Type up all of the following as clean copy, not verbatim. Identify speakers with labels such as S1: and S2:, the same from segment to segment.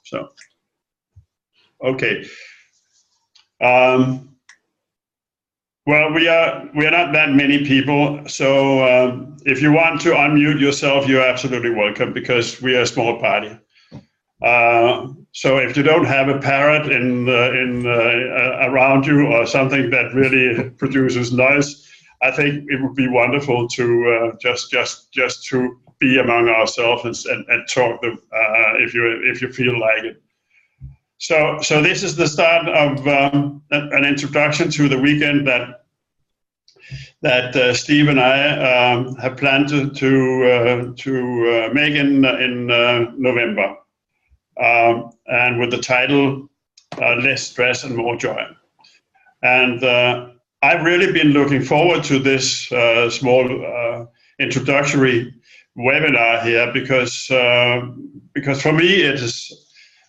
S1: So, okay. Well, we are not that many people, so if you want to unmute yourself, you're absolutely welcome because we are a small party. So if you don't have a parrot around you or something that really produces noise, I think it would be wonderful to just to be among ourselves and talk if you feel like it. So this is the start of an introduction to the weekend that Steve and I have planned to make in November, and with the title "Less Stress and More Joy." And I've really been looking forward to this small introductory webinar here because for me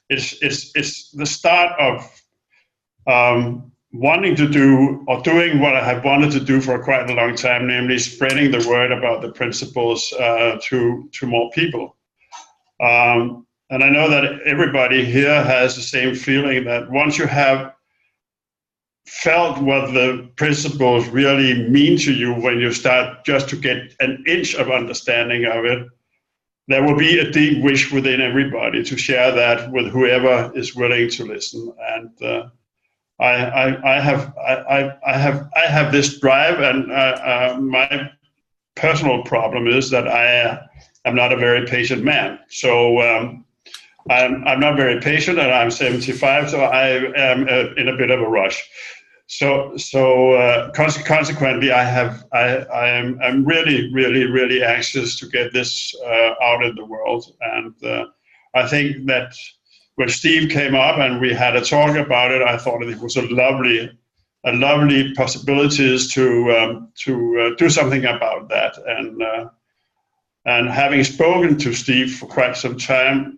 S1: it's the start of wanting to do or doing what I have wanted to do for quite a long time, namely spreading the word about the principles to more people. And I know that everybody here has the same feeling that once you have felt what the principles really mean to you, when you start just to get an inch of understanding of it, there will be a deep wish within everybody to share that with whoever is willing to listen. And I have this drive, and my personal problem is that I am not a very patient man. So I'm not very patient, and I'm 75, so I am in a bit of a rush. So consequently, I'm really anxious to get this out in the world, and I think that when Steve came up and we had a talk about it, I thought it was a lovely possibilities to do something about that. And having spoken to Steve for quite some time,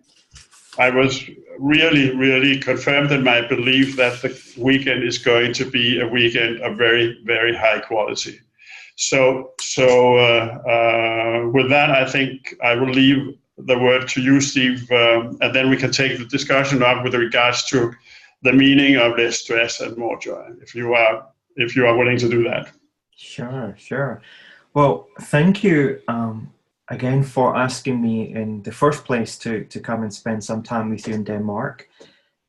S1: I was really confirmed in my belief that the weekend is going to be a weekend of very, very high quality. So with that, I think I will leave the word to you, Steve, and then we can take the discussion up with regards to the meaning of less stress and more joy, if you are willing to do that.
S2: Sure. Well, thank you again for asking me in the first place to come and spend some time with you in Denmark.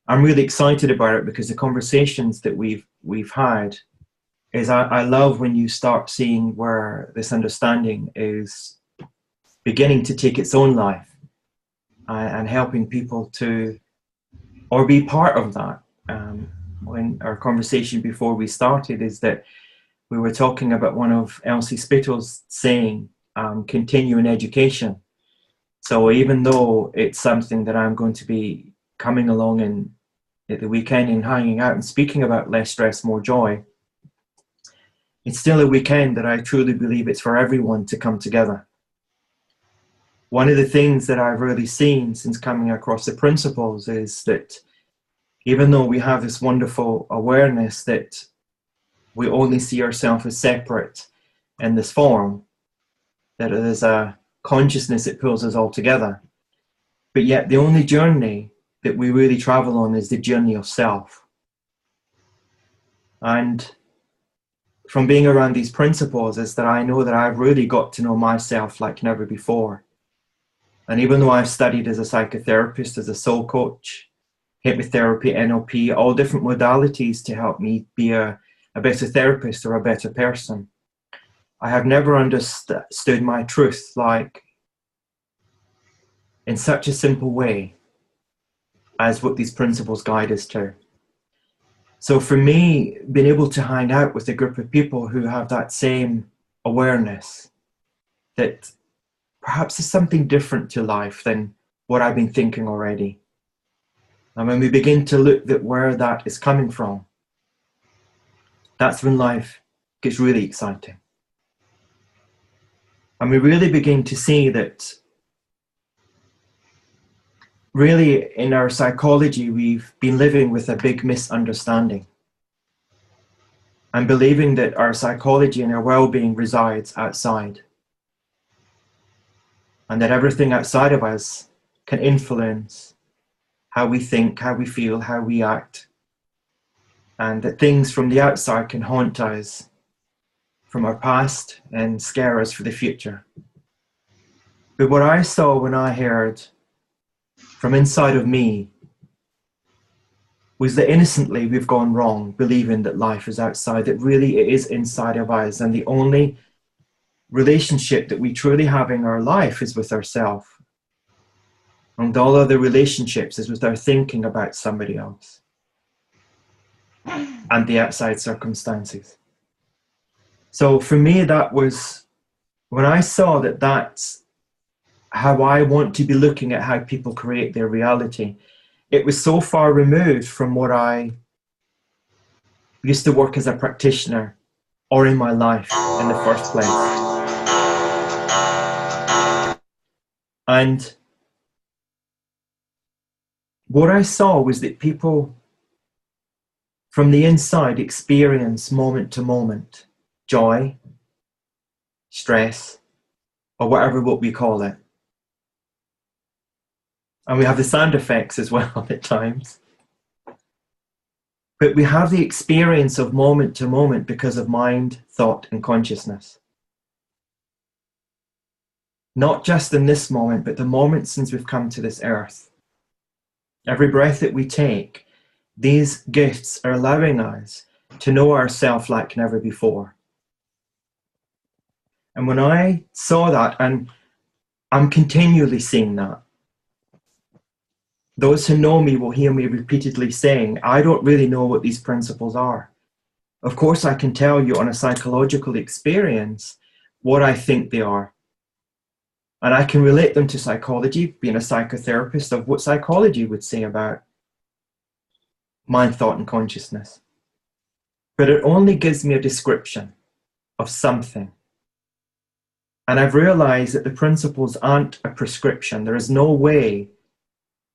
S2: I'm really excited about it because the conversations that we've had is I love when you start seeing where this understanding is beginning to take its own life and helping people to, or be part of that. When our conversation before we started is that we were talking about one of Elsie Spittle's saying, continuing education. So even though it's something that I'm going to be coming along at the weekend and hanging out and speaking about less stress, more joy, it's still a weekend that I truly believe it's for everyone to come together. One of the things that I've really seen since coming across the principles is that even though we have this wonderful awareness that we only see ourselves as separate in this form, that there's a consciousness that pulls us all together, but yet the only journey that we really travel on is the journey of self. And from being around these principles is that I know that I've really got to know myself like never before. And even though I've studied as a psychotherapist, as a soul coach, hypnotherapy, NLP, all different modalities to help me be a better therapist or a better person, I have never understood my truth like in such a simple way as what these principles guide us to. So for me, being able to hang out with a group of people who have that same awareness that perhaps there's something different to life than what I've been thinking already. And when we begin to look at where that is coming from, that's when life gets really exciting. And we really begin to see that really in our psychology, we've been living with a big misunderstanding and believing that our psychology and our well-being resides outside, and that everything outside of us can influence how we think, how we feel, how we act, and that things from the outside can haunt us from our past and scare us for the future. But what I saw when I heard from inside of me was that innocently we've gone wrong, believing that life is outside, that really it is inside of us, and the only relationship that we truly have in our life is with ourselves. And all other relationships is with our thinking about somebody else and the outside circumstances. So for me, that was when I saw that that's how I want to be looking at how people create their reality. It was so far removed from what I used to work as a practitioner or in my life in the first place. And what I saw was that people from the inside experience moment to moment joy, stress, or whatever what we call it. And we have the sound effects as well at times. But we have the experience of moment to moment because of mind, thought, and consciousness. Not just in this moment, but the moment since we've come to this earth. Every breath that we take, these gifts are allowing us to know ourselves like never before. And when I saw that, and I'm continually seeing that, those who know me will hear me repeatedly saying, I don't really know what these principles are. Of course, I can tell you on a psychological experience what I think they are. And I can relate them to psychology, being a psychotherapist, of what psychology would say about mind, thought, and consciousness. But it only gives me a description of something. And I've realized that the principles aren't a prescription. There is no way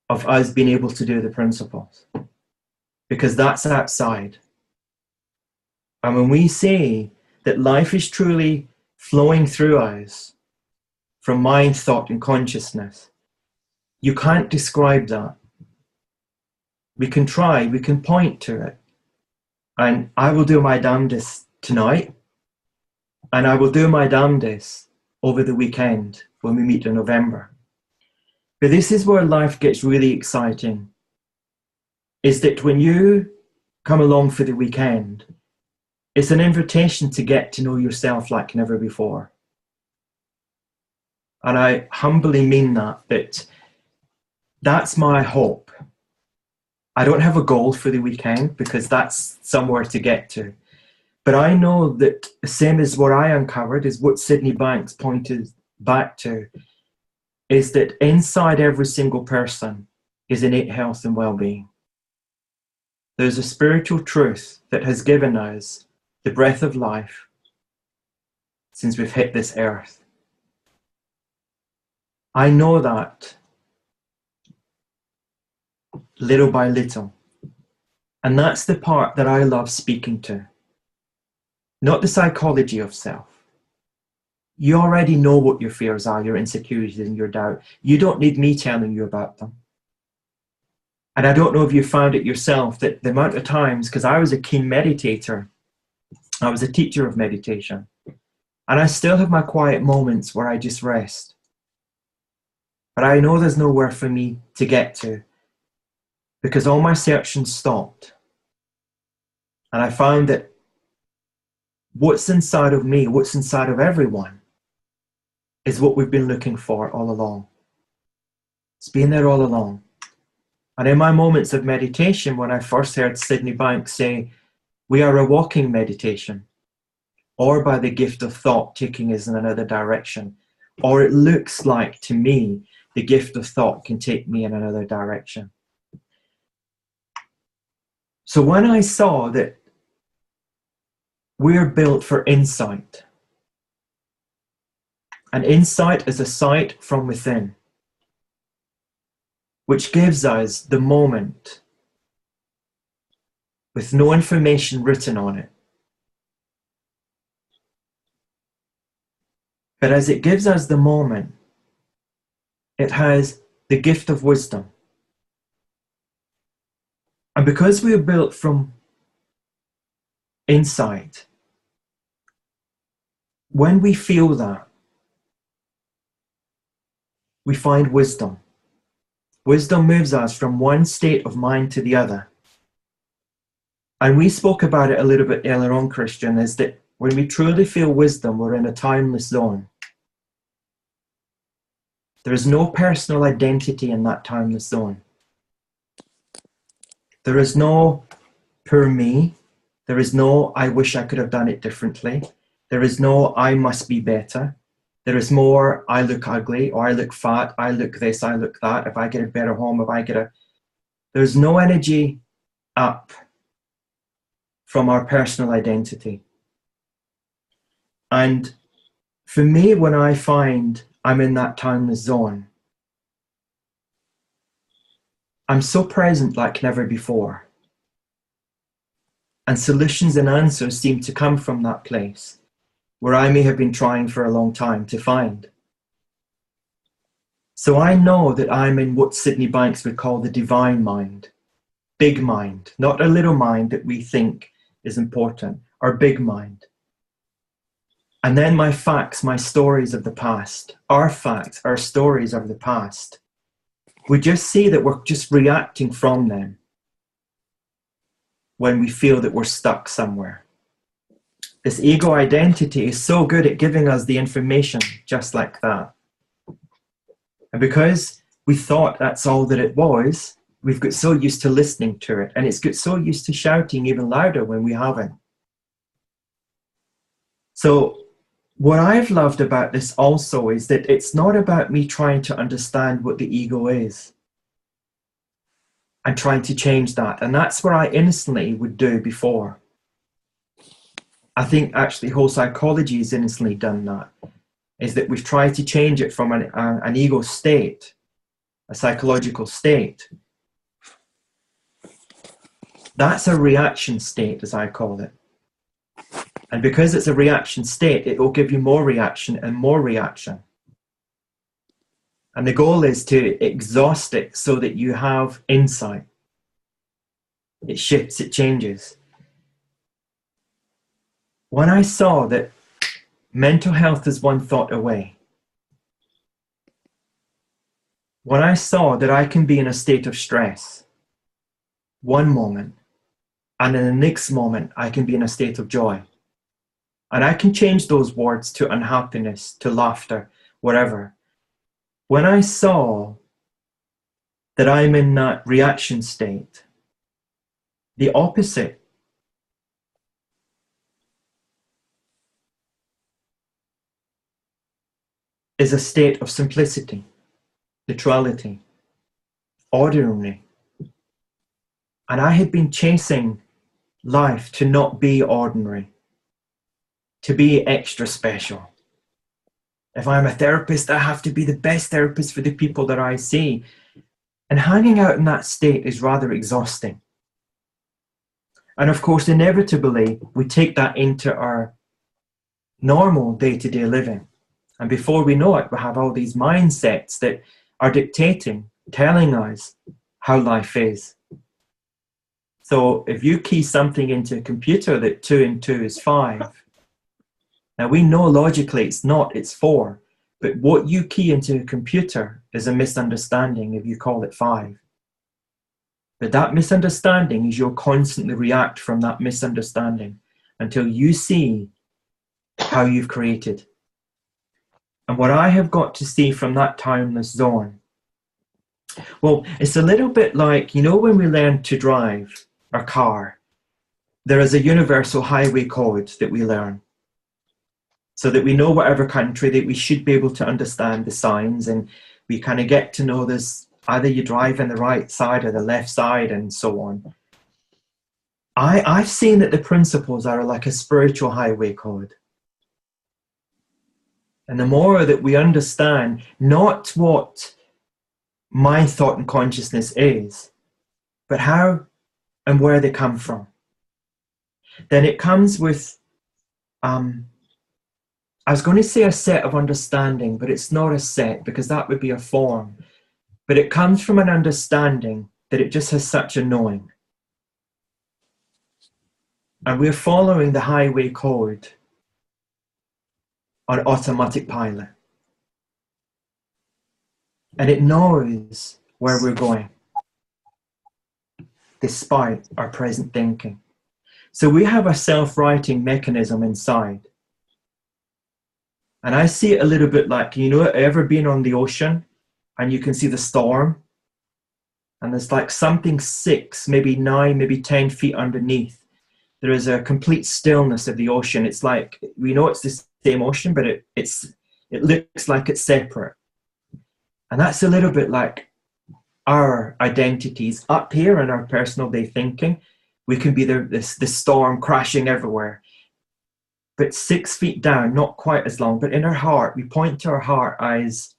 S2: of us being able to do the principles, because that's outside. And when we say that life is truly flowing through us from mind, thought, and consciousness, you can't describe that. We can try, we can point to it. And I will do my damnedest tonight, and I will do my damnedest over the weekend when we meet in November. But this is where life gets really exciting, is that when you come along for the weekend, it's an invitation to get to know yourself like never before. And I humbly mean that that's my hope. I don't have a goal for the weekend because that's somewhere to get to. But I know that the same as what I uncovered is what Sydney Banks pointed back to, is that inside every single person is innate health and well-being. There's a spiritual truth that has given us the breath of life since we've hit this earth. I know that little by little. And that's the part that I love speaking to. Not the psychology of self. You already know what your fears are, your insecurities and your doubt. You don't need me telling you about them. And I don't know if you found it yourself, that the amount of times, because I was a keen meditator, I was a teacher of meditation, and I still have my quiet moments where I just rest. But I know there's nowhere for me to get to, because all my searching stopped. And I found that what's inside of me, what's inside of everyone, is what we've been looking for all along. It's been there all along. And in my moments of meditation, when I first heard Sydney Banks say, we are a walking meditation, or by the gift of thought taking us in another direction, or it looks like to me the gift of thought can take me in another direction. So when I saw that we're built for insight, and insight is a sight from within, which gives us the moment with no information written on it. But as it gives us the moment, it has the gift of wisdom. And because we are built from inside, when we feel that, we find wisdom. Wisdom moves us from one state of mind to the other. And we spoke about it a little bit earlier on, Christian, is that when we truly feel wisdom, we're in a timeless zone. There is no personal identity in that timeless zone. There is no poor me. There is no I wish I could have done it differently. There is no I must be better. There is more I look ugly, or I look fat, I look this, I look that. If I get a better home, if I get a... There's no energy up from our personal identity. And for me, when I find I'm in that timeless zone, I'm so present like never before. And solutions and answers seem to come from that place where I may have been trying for a long time to find. So I know that I'm in what Sydney Banks would call the divine mind, big mind, not a little mind that we think is important, our big mind. And then my facts, my stories of the past, our facts, our stories of the past, we just see that we're just reacting from them when we feel that we're stuck somewhere. This ego identity is so good at giving us the information just like that. And because we thought that's all that it was, we've got so used to listening to it, and it's got so used to shouting even louder when we haven't. So what I've loved about this also is that it's not about me trying to understand what the ego is and trying to change that. And that's what I innocently would do before. I think actually whole psychology has innocently done that, is that we've tried to change it from an ego state, a psychological state. That's a reaction state, as I call it. And because it's a reaction state, it will give you more reaction and more reaction. And the goal is to exhaust it so that you have insight. It shifts, it changes. When I saw that mental health is one thought away, when I saw that I can be in a state of stress one moment, and in the next moment I can be in a state of joy, and I can change those words to unhappiness, to laughter, whatever. When I saw that I'm in that reaction state, the opposite is a state of simplicity, neutrality, ordinary. And I had been chasing life to not be ordinary, to be extra special. If I'm a therapist, I have to be the best therapist for the people that I see. And hanging out in that state is rather exhausting. And of course, inevitably, we take that into our normal day-to-day living. And before we know it, we have all these mindsets that are dictating, telling us how life is. So if you key something into a computer that 2 and 2 is 5, now we know logically it's not, it's 4. But what you key into a computer is a misunderstanding if you call it 5. But that misunderstanding is you'll constantly react from that misunderstanding until you see how you've created. And what I have got to see from that timeless zone, well, it's a little bit like, you know, when we learn to drive our car, there is a universal highway code that we learn, so that we know whatever country that we should be able to understand the signs, and we kind of get to know this, either you drive on the right side or the left side and so on. I've seen that the principles are like a spiritual highway code. And the more that we understand not what mind, thought and consciousness is, but how and where they come from, then it comes with, I was going to say a set of understanding, but it's not a set because that would be a form. But it comes from an understanding that it just has such a knowing. and we're following the highway code on automatic pilot. And it knows where we're going, despite our present thinking. So we have a self-writing mechanism inside. And I see it a little bit like, you know, ever been on the ocean and you can see the storm? And there's like something 6, maybe 9, maybe 10 feet underneath. There is a complete stillness of the ocean. It's like, we know it's the same ocean, but it looks like it's separate. And that's a little bit like our identities up here in our personal day thinking. We can be the storm crashing everywhere. But 6 feet down, not quite as long, but in our heart, we point to our heart as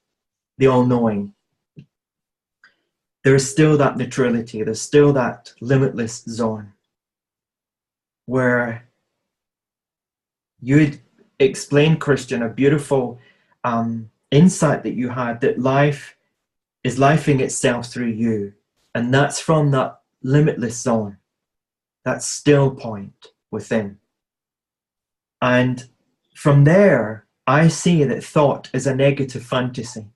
S2: the all-knowing. There is still that neutrality. There's still that limitless zone where you'd explain, Christian, a beautiful insight that you had, that life is lifing itself through you. And that's from that limitless zone, that still point within. And from there, I see that thought is a negative fantasy.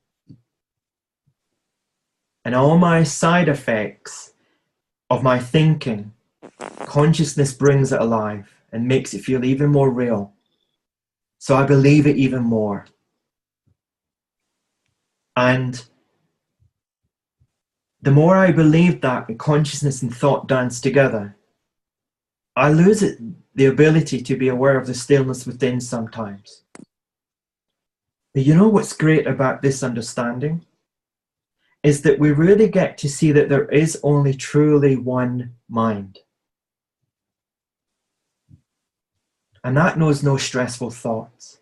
S2: And all my side effects of my thinking, consciousness brings it alive and makes it feel even more real. So I believe it even more. And the more I believe that consciousness and thought dance together, I lose the ability to be aware of the stillness within sometimes. But you know what's great about this understanding? Is that we really get to see that there is only truly one mind. And that knows no stressful thoughts.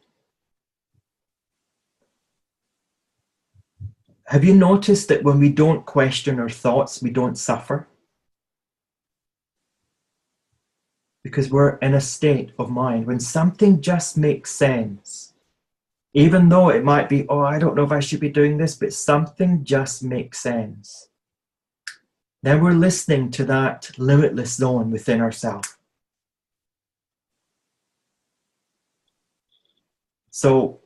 S2: Have you noticed that when we don't question our thoughts, we don't suffer? Because we're in a state of mind when something just makes sense. Even though it might be, oh, I don't know if I should be doing this, but something just makes sense. Then we're listening to that limitless zone within ourselves. So,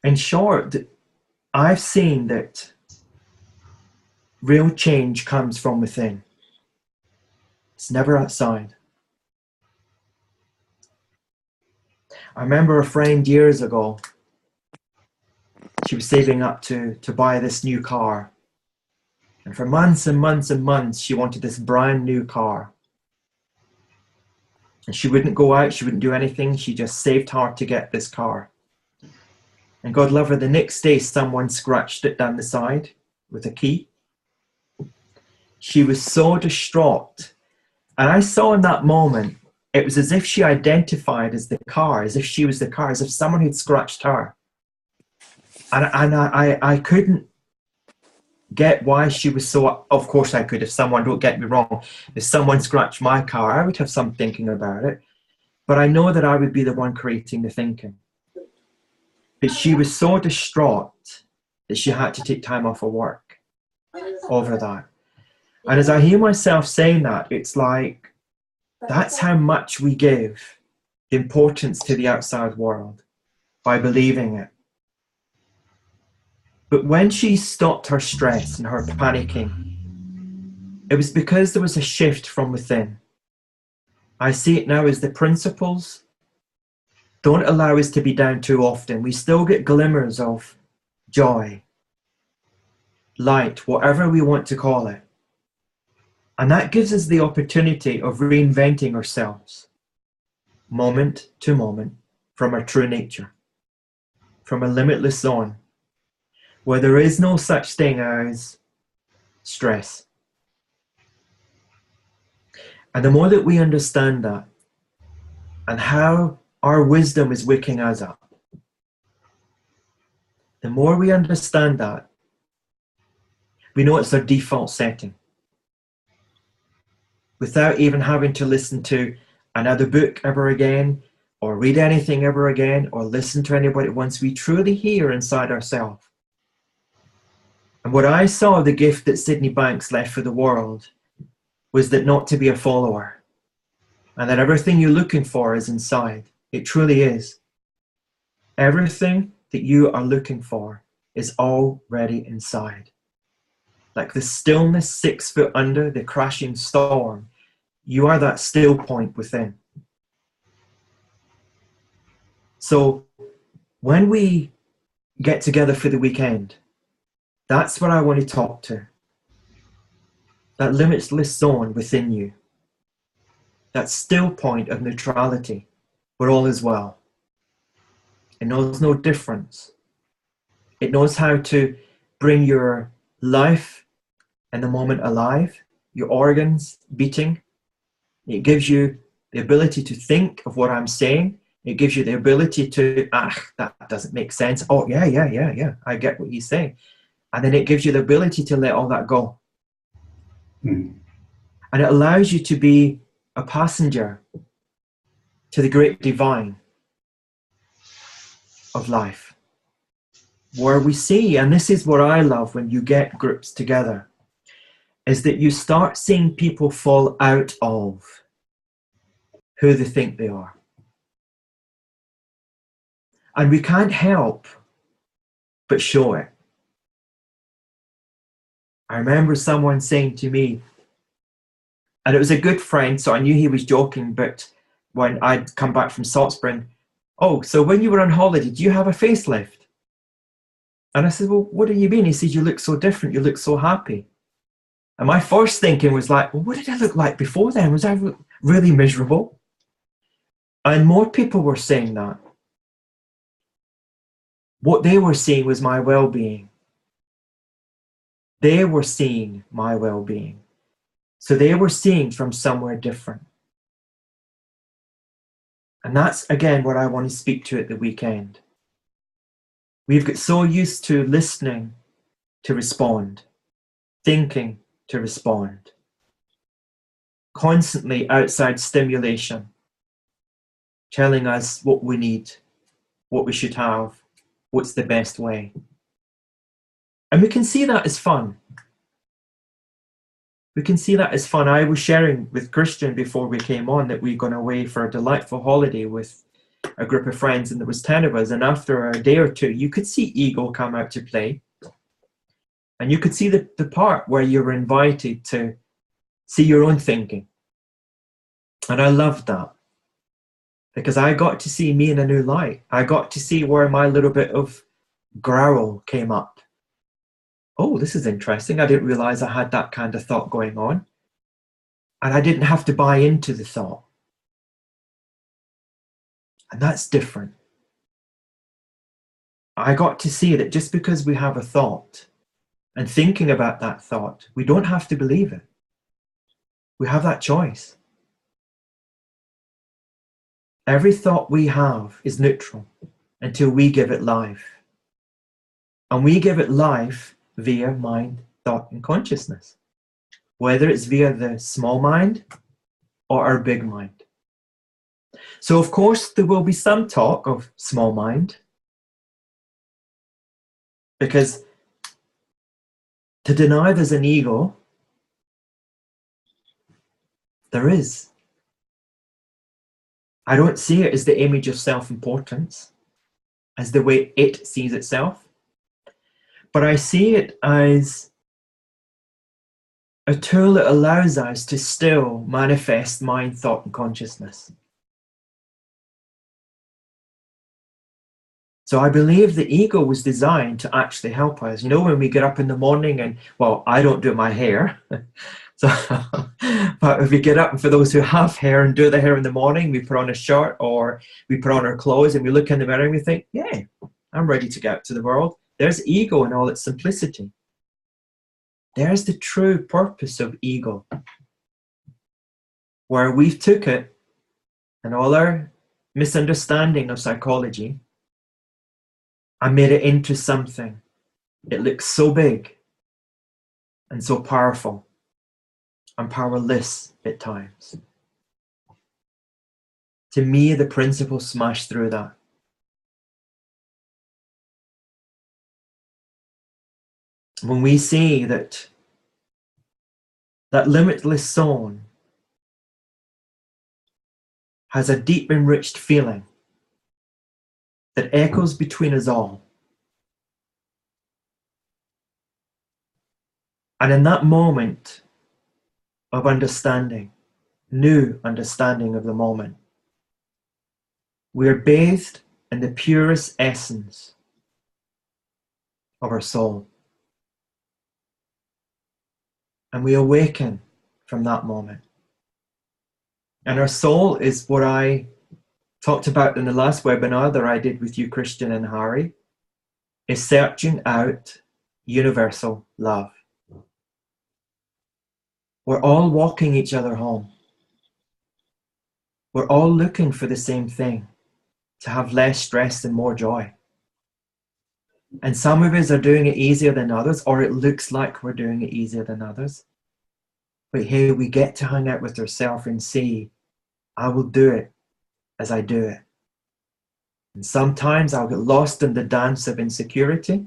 S2: in short, I've seen that real change comes from within. It's never outside. I remember a friend years ago, she was saving up to buy this new car. And for months and months and months, she wanted this brand new car. And she wouldn't go out, she wouldn't do anything. She just saved hard to get this car. And God love her, the next day, someone scratched it down the side with a key. She was so distraught. And I saw in that moment, it was as if she identified as the car, as if she was the car, as if someone had scratched her. And I couldn't get why she was so, of course I could, if someone, don't get me wrong, if someone scratched my car, I would have some thinking about it. But I know that I would be the one creating the thinking. But she was so distraught that she had to take time off of work over that. And as I hear myself saying that, it's like, that's how much we give importance to the outside world, by believing it. But when she stopped her stress and her panicking, it was because there was a shift from within. I see it now as the principles don't allow us to be down too often. We still get glimmers of joy, light, whatever we want to call it. And that gives us the opportunity of reinventing ourselves, moment to moment, from our true nature, from a limitless zone, where there is no such thing as stress. And the more that we understand that, and how our wisdom is waking us up, the more we understand that, we know it's our default setting. Without even having to listen to another book ever again, or read anything ever again, or listen to anybody, once we truly hear inside ourselves, And what I saw, the gift that Sydney Banks left for the world, was that not to be a follower, and that everything you're looking for is inside. It truly is. Everything that you are looking for is already inside. Like the stillness 6 foot under the crashing storm, you are that still point within. So when we get together for the weekend, that's what I want to talk to. That limitless zone within you. That still point of neutrality, where all is well. It knows no difference. It knows how to bring your life and the moment alive, your organs beating. It gives you the ability to think of what I'm saying. It gives you the ability to, that doesn't make sense. Oh, yeah, I get what he's saying. And then it gives you the ability to let all that go. And it allows you to be a passenger to the great divine of life, where we see, and this is what I love when you get groups together, is that you start seeing people fall out of who they think they are. And we can't help but show it. I remember someone saying to me, and it was a good friend, so I knew he was joking, but when I'd come back from Salt Spring, oh, so when you were on holiday, did you have a facelift? And I said, well, what do you mean? He said, you look so different, you look so happy. And my first thinking was like, well, what did I look like before then? Was I really miserable? And more people were saying that. What they were seeing was my well-being. They were seeing my well-being. So they were seeing from somewhere different. And that's, again, what I want to speak to at the weekend. We've got so used to listening to respond, thinking to respond, constantly outside stimulation, telling us what we need, what we should have, what's the best way. And we can see that as fun. We can see that as fun. I was sharing with Christian before we came on that we'd gone away for a delightful holiday with a group of friends, and there was 10 of us. And after a day or two, you could see ego come out to play. And you could see the part where you were invited to see your own thinking. And I loved that, because I got to see me in a new light. I got to see where my little bit of growl came up. Oh, this is interesting. I didn't realize I had that kind of thought going on. And I didn't have to buy into the thought. And that's different. I got to see that just because we have a thought and thinking about that thought, we don't have to believe it. We have that choice. Every thought we have is neutral until we give it life. And we give it life via mind, thought, and consciousness. Whether it's via the small mind or our big mind. So of course there will be some talk of small mind, because to deny there's an ego, there is. I don't see it as the image of self-importance, as the way it sees itself, but I see it as a tool that allows us to still manifest mind, thought, and consciousness. So I believe the ego was designed to actually help us. You know, when we get up in the morning and, well, I don't do my hair. So, but if we get up, and for those who have hair and do the hair in the morning, we put on a shirt or we put on our clothes and we look in the mirror and we think, yeah, I'm ready to get out to the world. There's ego in all its simplicity. There's the true purpose of ego, where we've took it and all our misunderstanding of psychology and made it into something. It looks so big and so powerful and powerless at times. To me, the principle smashed through that. when we say that that limitless zone has a deep enriched feeling that echoes between us all. And in that moment of understanding, new understanding of the moment, we are bathed in the purest essence of our soul. And we awaken from that moment. And our soul is what I talked about in the last webinar that I did with you, Christian and Harry, is searching out universal love. We're all walking each other home. We're all looking for the same thing, to have less stress and more joy. And some of us are doing it easier than others, or it looks like we're doing it easier than others. But here we get to hang out with ourselves and see, I will do it as I do it. And sometimes I'll get lost in the dance of insecurity,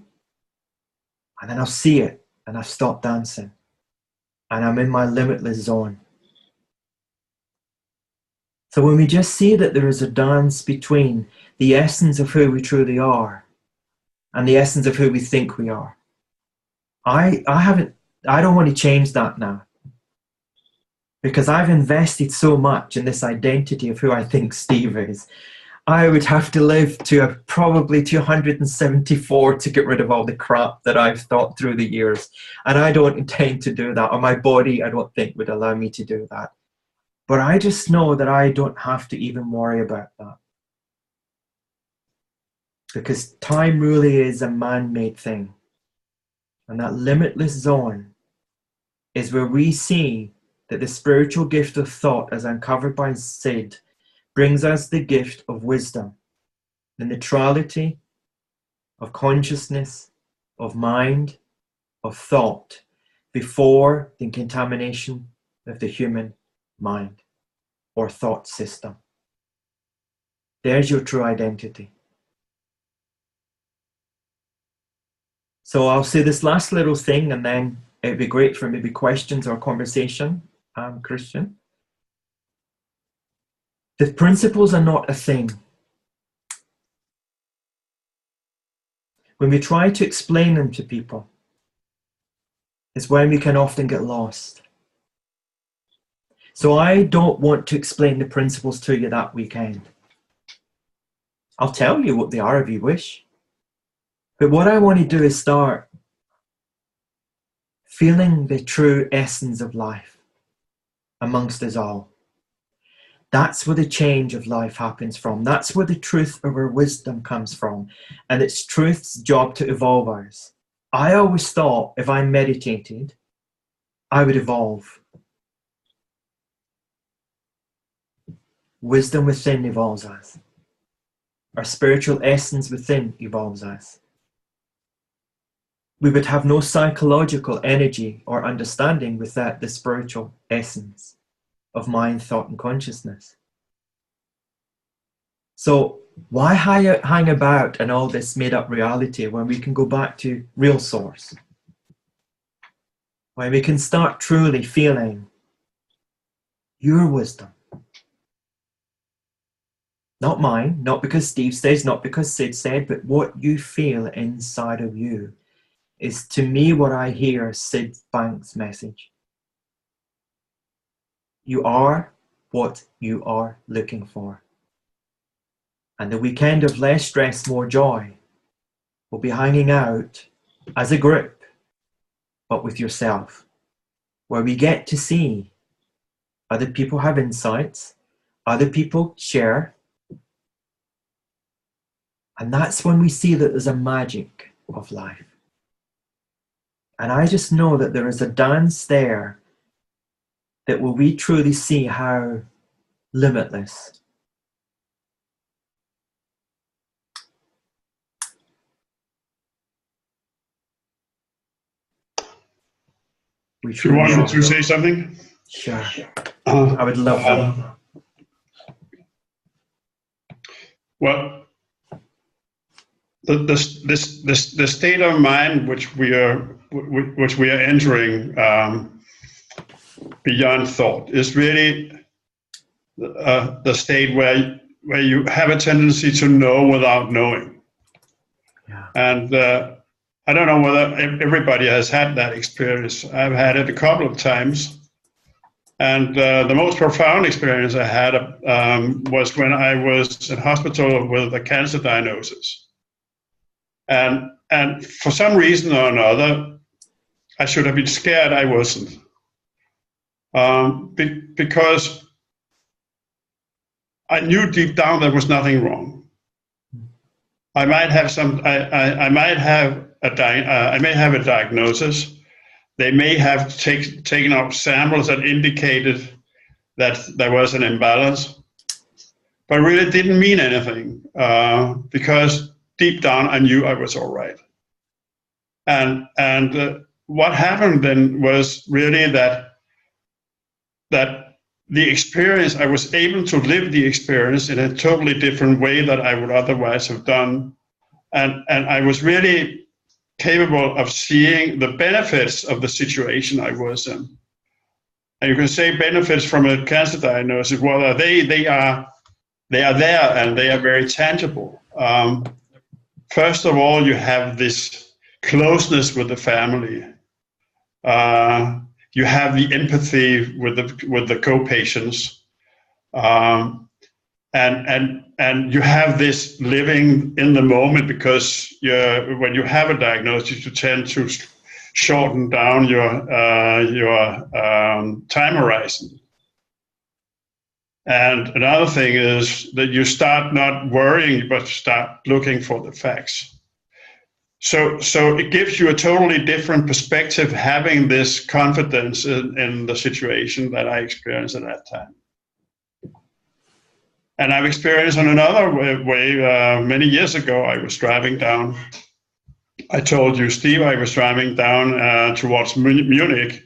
S2: and then I'll see it, and I've stopped dancing, and I'm in my limitless zone. So when we just see that there is a dance between the essence of who we truly are and the essence of who we think we are, I don't want to change that now, because I've invested so much in this identity of who I think Steve is. I would have to live to probably 274 to get rid of all the crap that I've thought through the years. And I don't intend to do that, or my body I don't think would allow me to do that. But I just know that I don't have to even worry about that. Because time really is a man-made thing. And that limitless zone is where we see that the spiritual gift of thought, as uncovered by Sid, brings us the gift of wisdom, the neutrality of consciousness, of mind, of thought, before the contamination of the human mind or thought system. There's your true identity. So I'll say this last little thing, and then it'd be great for maybe questions or conversation, Christian. The principles are not a thing. When we try to explain them to people, it's when we can often get lost. So I don't want to explain the principles to you that weekend. I'll tell you what they are if you wish. But what I want to do is start feeling the true essence of life amongst us all. That's where the change of life happens from. That's where the truth of our wisdom comes from. And it's truth's job to evolve us. I always thought if I meditated, I would evolve. Wisdom within evolves us. Our spiritual essence within evolves us. We would have no psychological energy or understanding without the spiritual essence of mind, thought, and consciousness. So why hang about in all this made-up reality when we can go back to real source? When we can start truly feeling your wisdom. Not mine, not because Steve says, not because Sid said, but what you feel inside of you is, to me, what I hear Sid Banks' message. You are what you are looking for. And the weekend of less stress, more joy will be hanging out as a group, but with yourself, where we get to see other people have insights, other people share. And that's when we see that there's a magic of life. And I just know that there is a dance there that will we truly see how limitless.
S1: Do you want me to say something?
S2: Sure. I would love that.
S1: Well, the state of mind which we are entering beyond thought is really the state where you have a tendency to know without knowing.
S2: Yeah.
S1: And I don't know whether everybody has had that experience. I've had it a couple of times. And the most profound experience I had was when I was in hospital with a cancer diagnosis. And for some reason or another, I should have been scared. I wasn't. Because I knew deep down there was nothing wrong. I might have I may have a diagnosis. They may have taken out samples that indicated that there was an imbalance, but really didn't mean anything because deep down I knew I was all right. And what happened then was really that the experience, I was able to live the experience in a totally different way that I would otherwise have done. And I was really capable of seeing the benefits of the situation I was in. And you can say benefits from a cancer diagnosis, well, they are there and they are very tangible. First of all, you have this closeness with the family. You have the empathy with the co-patients, and you have this living in the moment, because when you have a diagnosis, you tend to shorten down your time horizon. And another thing is that you start not worrying, but start looking for the facts. So it gives you a totally different perspective, having this confidence in the situation that I experienced at that time. And I've experienced in another way, many years ago, I was driving down. I told you, Steve, I was driving down towards Munich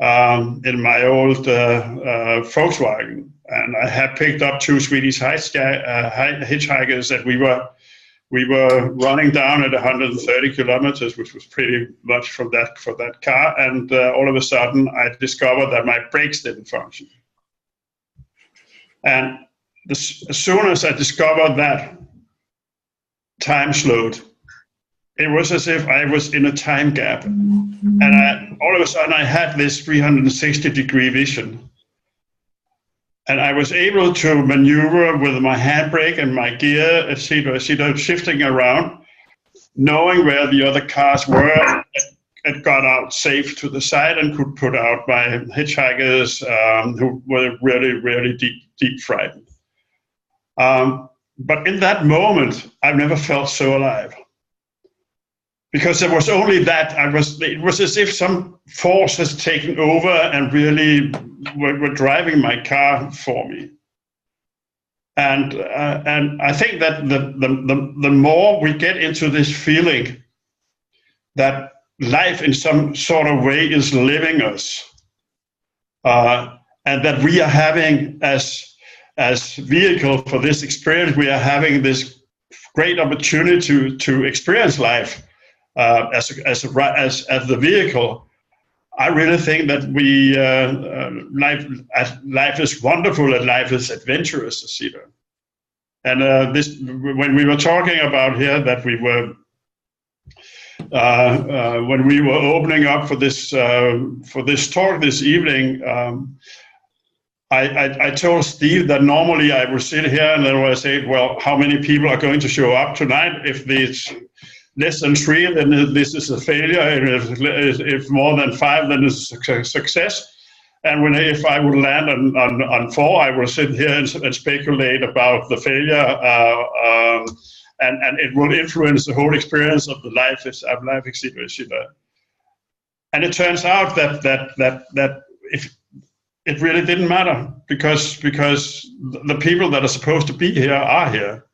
S1: in my old Volkswagen. And I had picked up two Swedish hitchhikers that we were running down at 130 kilometers, which was pretty much for that car. And all of a sudden, I discovered that my brakes didn't function. And as soon as I discovered that, time slowed. It was as if I was in a time gap. And all of a sudden, I had this 360-degree vision. And I was able to maneuver with my handbrake and my gear, etc., shifting around, knowing where the other cars were, and got out safe to the side and could put out my hitchhikers who were really, really deep frightened. But in that moment, I've never felt so alive. Because there was only that, it was as if some force has taken over and really were driving my car for me. And I think that the more we get into this feeling that life in some sort of way is living us, and that we are having as vehicle for this experience, we are having this great opportunity to experience life. As the vehicle, I really think that life is wonderful and life is adventurous, etc. And when we were talking about here that we were when we were opening up for this talk this evening, I told Steve that normally I would sit here and then I would say, well, how many people are going to show up tonight? If it's less than 3, then this is a failure. And if more than 5, then it's a success. And if I would land on 4, I will sit here and speculate about the failure, and it will influence the whole experience of the life, etc. And it turns out that if it really didn't matter, because the people that are supposed to be here are here.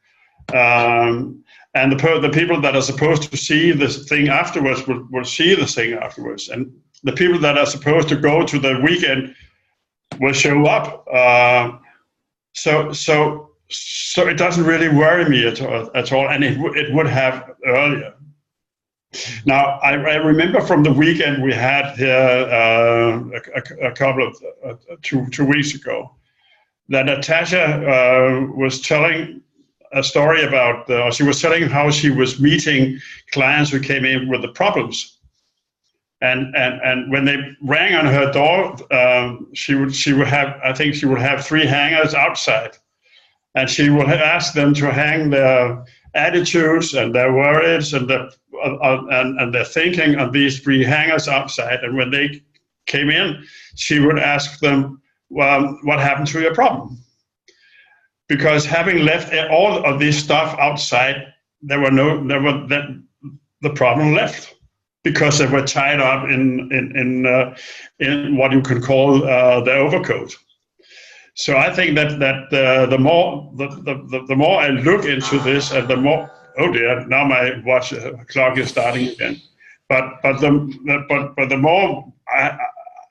S1: And the people that are supposed to see this thing afterwards will see the thing afterwards. And the people that are supposed to go to the weekend will show up. So so it doesn't really worry me at all, and it would have earlier. Now, I remember from the weekend we had here a couple of 2 weeks ago, that Natasha was telling a story about, she was telling how she was meeting clients who came in with the problems. And when they rang on her door, she would have, I think she would have 3 hangers outside. And she would ask them to hang their attitudes and their worries and their thinking on these 3 hangers outside. And when they came in, she would ask them, well, what happened to your problem? Because having left all of this stuff outside, the problem left, because they were tied up in what you could call the overcoat. So I think that the more I look into this, and the more, oh dear, now my watch clock is starting again. But the more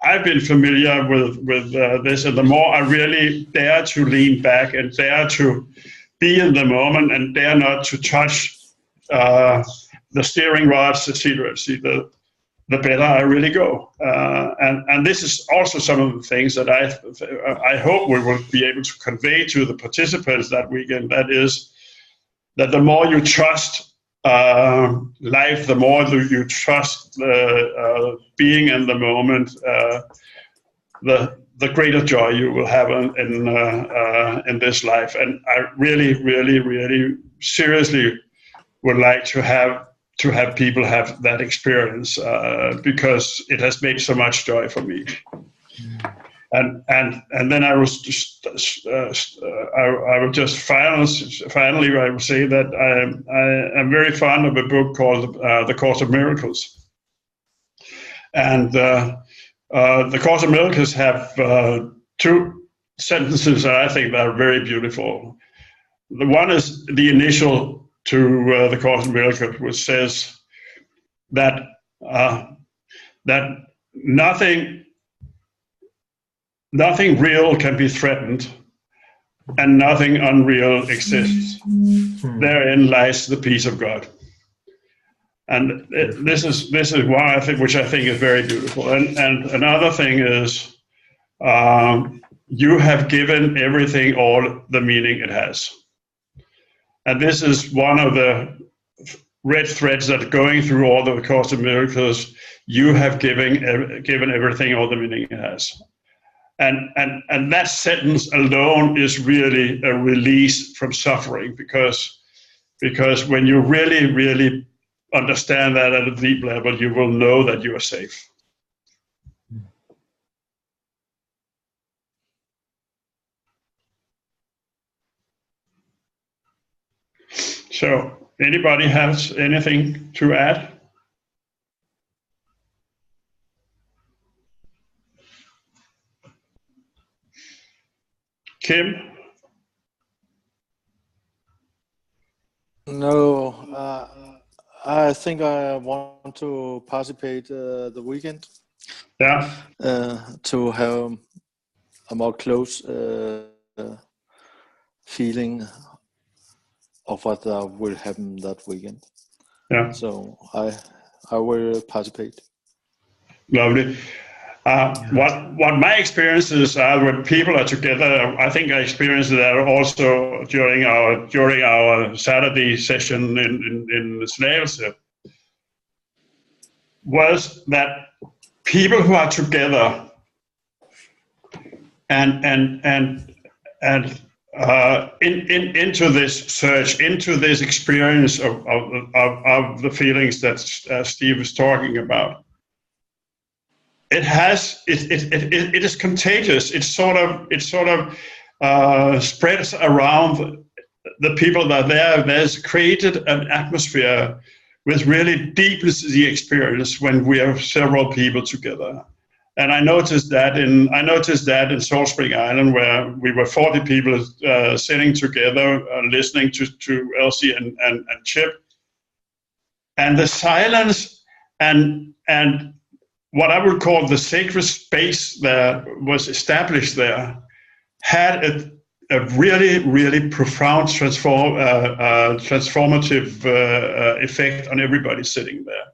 S1: I've been familiar with this, and the more I really dare to lean back and dare to be in the moment and dare not to touch the steering rods, etc., the better I really go. And this is also some of the things that I hope we will be able to convey to the participants that weekend. That is, that the more you trust life, the more you trust being in the moment, the greater joy you will have in this life. And I really, really, really seriously would like to have people have that experience, because it has made so much joy for me. And then I was just I would just finally I would say that I am very fond of a book called The Course of Miracles, and the Course of Miracles have 2 sentences that I think that are very beautiful. The one is the initial to the Course of Miracles, which says that nothing real can be threatened, and nothing unreal exists. Therein lies the peace of God. And this is one I think, which I think is very beautiful. And another thing is, you have given everything all the meaning it has. And this is one of the red threads that are going through all the Course of Miracles. You have given everything all the meaning it has. And that sentence alone is really a release from suffering, because when you really, really understand that at a deep level, you will know that you are safe. So, anybody has anything to add? Kim?
S3: No, I think I want to participate the weekend.
S1: Yeah.
S3: To have a more close feeling of what will happen that weekend.
S1: Yeah.
S3: So I will participate.
S1: Lovely. What my experiences are when people are together, I think I experienced that also during our Saturday session in Slagelse, was that people who are together and into this search, into this experience of the feelings that Steve is talking about. It is contagious. It sort of spreads around the people that are there. There's created an atmosphere which really deepens the experience when we have several people together. And I noticed that in Salt Spring Island, where we were 40 people sitting together, listening to Elsie and Chip, and the silence and what I would call the sacred space that was established there had a really, really profound transformative effect on everybody sitting there.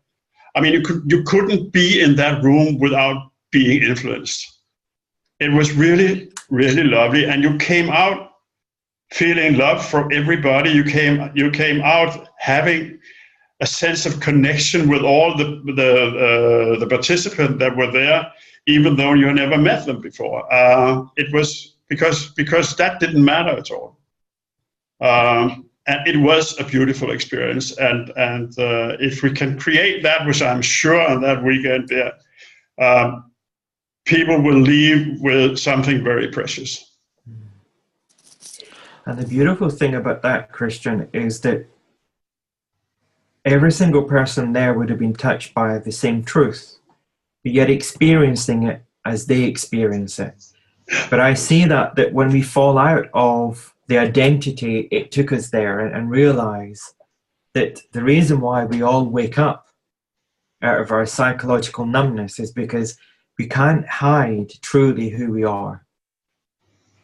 S1: I mean, you couldn't be in that room without being influenced. It was really, really lovely, and you came out feeling love from everybody. You came out having a sense of connection with all the participants that were there, even though you never met them before. It was because that didn't matter at all. And it was a beautiful experience. And if we can create that, which I'm sure on that weekend there, people will leave with something very precious.
S2: And the beautiful thing about that, Christian, is that every single person there would have been touched by the same truth, but yet experiencing it as they experience it. But I see that when we fall out of the identity it took us there and realize that the reason why we all wake up out of our psychological numbness is because we can't hide truly who we are.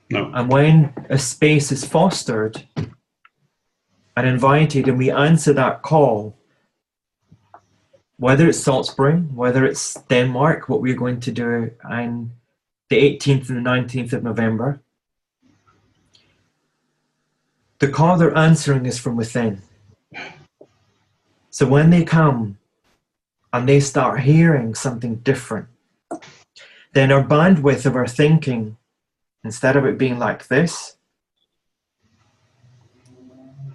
S1: No.
S2: And when a space is fostered and invited and we answer that call, whether it's Salt Spring, whether it's Denmark, what we're going to do on the 18th and the 19th of November, the call they're answering is from within. So when they come and they start hearing something different, then our bandwidth of our thinking, instead of it being like this,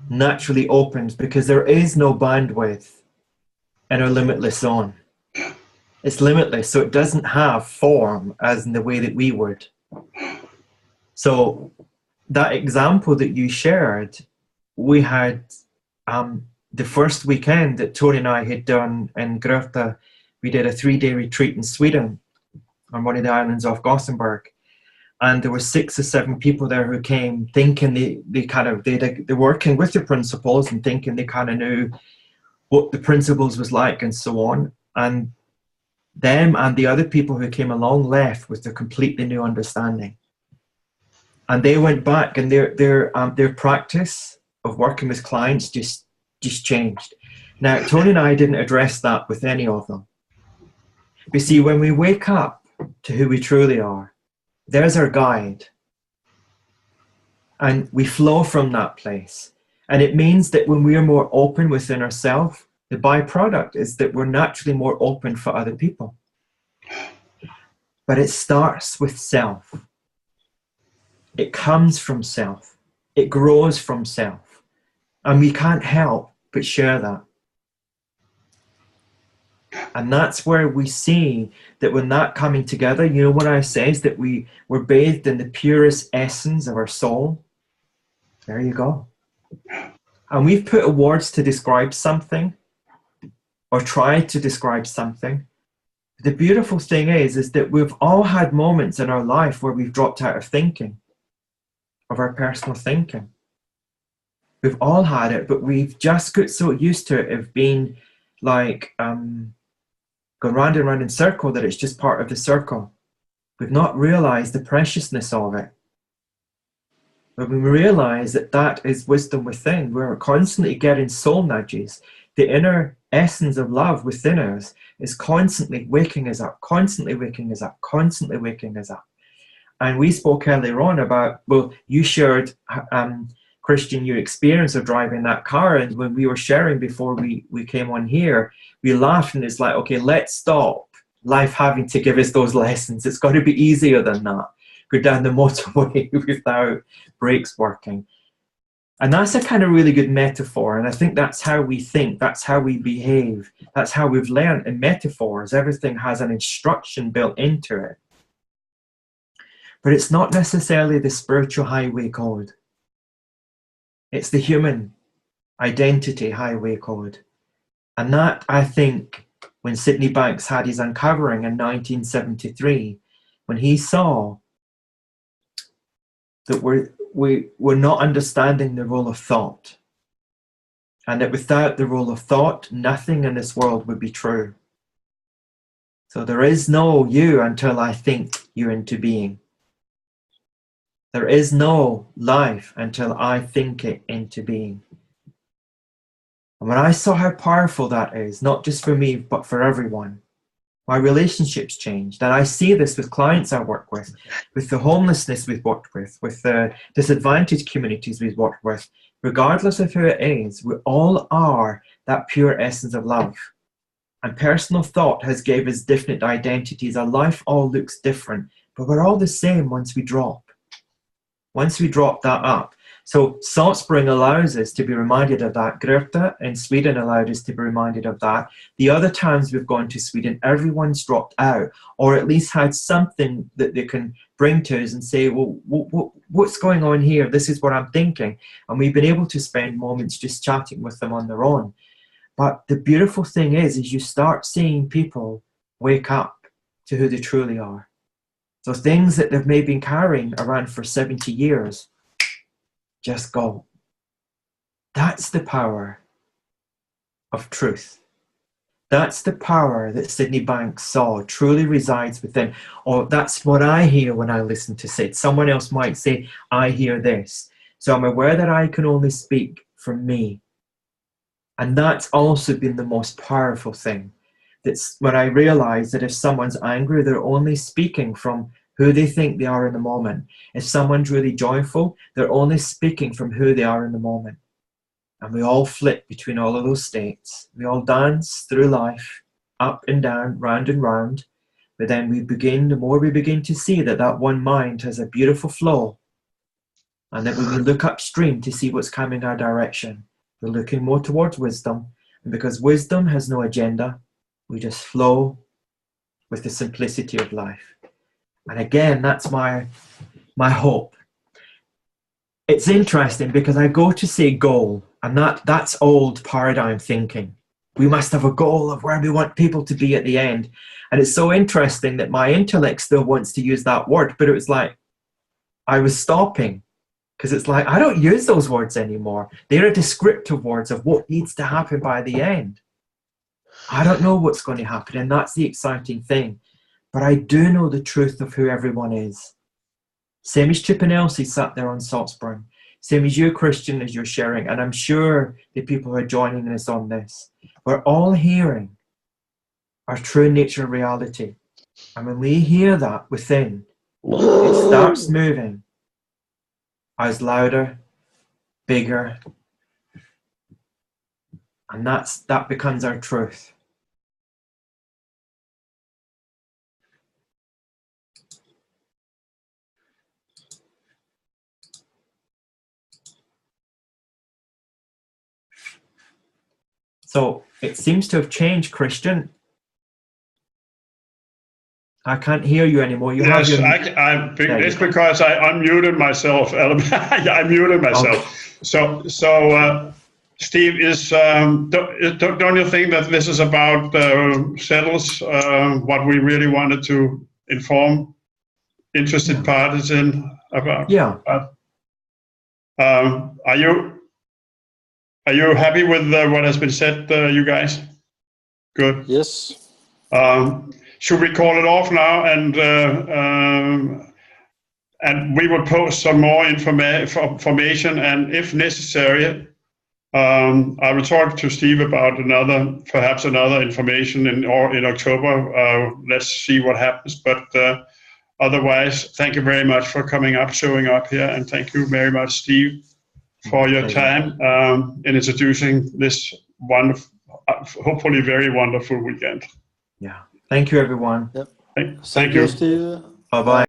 S2: naturally opens, because there is no bandwidth in our limitless zone. It's limitless, so it doesn't have form as in the way that we would. So that example that you shared, we had the first weekend that Tony and I had done in Gläde. We did a 3-day retreat in Sweden on one of the islands off Gothenburg. And there were 6 or 7 people there who came thinking they're working with the principles and thinking they kind of knew what the principles was like and so on. And them and the other people who came along left with a completely new understanding. And they went back, and their practice of working with clients just changed. Now, Tony and I didn't address that with any of them. But see, when we wake up to who we truly are, there's our guide. And we flow from that place. And it means that when we are more open within ourselves, the byproduct is that we're naturally more open for other people. But it starts with self. It comes from self. It grows from self. And we can't help but share that. And that's where we see that when that coming together, you know what I say is that we're bathed in the purest essence of our soul. There you go. And we've put words to describe something or tried to describe something. The beautiful thing is that we've all had moments in our life where we've dropped out of thinking, of our personal thinking. We've all had it, but we've just got so used to it of being like going round and round in circle that it's just part of the circle. We've not realized the preciousness of it. But when we realize that that is wisdom within, we're constantly getting soul nudges. The inner essence of love within us is constantly waking us up, constantly waking us up, constantly waking us up. And we spoke earlier on about, well, you shared, Christian, your experience of driving that car. And when we were sharing before we came on here, we laughed and it's like, okay, let's stop life having to give us those lessons. It's got to be easier than that. Go down the motorway without brakes working. And that's a kind of really good metaphor. And I think that's how we think. That's how we behave. That's how we've learned in metaphors. Everything has an instruction built into it. But it's not necessarily the spiritual highway code. It's the human identity highway code. And that, I think, when Sydney Banks had his uncovering in 1973, when he saw that we're not understanding the role of thought, and that without the role of thought, nothing in this world would be true. So there is no you until I think you into being. There is no life until I think it into being. And when I saw how powerful that is, not just for me, but for everyone, my relationships changed. And I see this with clients I work with the homelessness we've worked with the disadvantaged communities we've worked with. Regardless of who it is, we all are that pure essence of love. And personal thought has gave us different identities. Our life all looks different, but we're all the same once we drop. Once we drop that up. So Salt Spring allows us to be reminded of that. Greta in Sweden allowed us to be reminded of that. The other times we've gone to Sweden, everyone's dropped out, or at least had something that they can bring to us and say, well, what's going on here? This is what I'm thinking. And we've been able to spend moments just chatting with them on their own. But the beautiful thing is you start seeing people wake up to who they truly are. So things that they've maybe been carrying around for 70 years, just go. That's the power of truth. That's the power that Sydney Banks saw truly resides within. Or that's what I hear when I listen to Sid. Someone else might say, I hear this. So I'm aware that I can only speak for me. And that's also been the most powerful thing. That's when I realize that if someone's angry, they're only speaking from who they think they are in the moment. If someone's really joyful, they're only speaking from who they are in the moment. And we all flip between all of those states. We all dance through life, up and down, round and round. But then the more we begin to see that one mind has a beautiful flow, and that when we look upstream to see what's coming our direction, we're looking more towards wisdom. And because wisdom has no agenda, we just flow with the simplicity of life. And again, that's my hope. It's interesting because I go to say goal, and that's old paradigm thinking. We must have a goal of where we want people to be at the end. And it's so interesting that my intellect still wants to use that word, but it was like I was stopping. Because it's like, I don't use those words anymore. They're descriptive words of what needs to happen by the end. I don't know what's going to happen, and that's the exciting thing. But I do know the truth of who everyone is. Same as Chip and Elsie sat there on Salt Spring. Same as you, Christian, as you're sharing. And I'm sure the people who are joining us on this, we're all hearing our true nature reality. And when we hear that within, it starts moving. As louder, bigger, and that becomes our truth. So it seems to have changed, Christian. I can't hear you anymore.
S1: Yes, it's because I unmuted myself. I muted myself. Okay. So Steve, don't you think that this is about settles what we really wanted to inform interested parties in about?
S2: Yeah.
S1: Are you happy with what has been said, you guys? Good.
S3: Yes.
S1: Should we call it off now, and we will post some more information, and if necessary, I will talk to Steve about perhaps another information in October. Let's see what happens, but otherwise, thank you very much for showing up here, and thank you very much, Steve, for your time in introducing this wonderful, hopefully very wonderful weekend.
S2: Yeah. Thank you, everyone.
S3: Yep.
S1: Thank you,
S3: Steve.
S2: Bye-bye.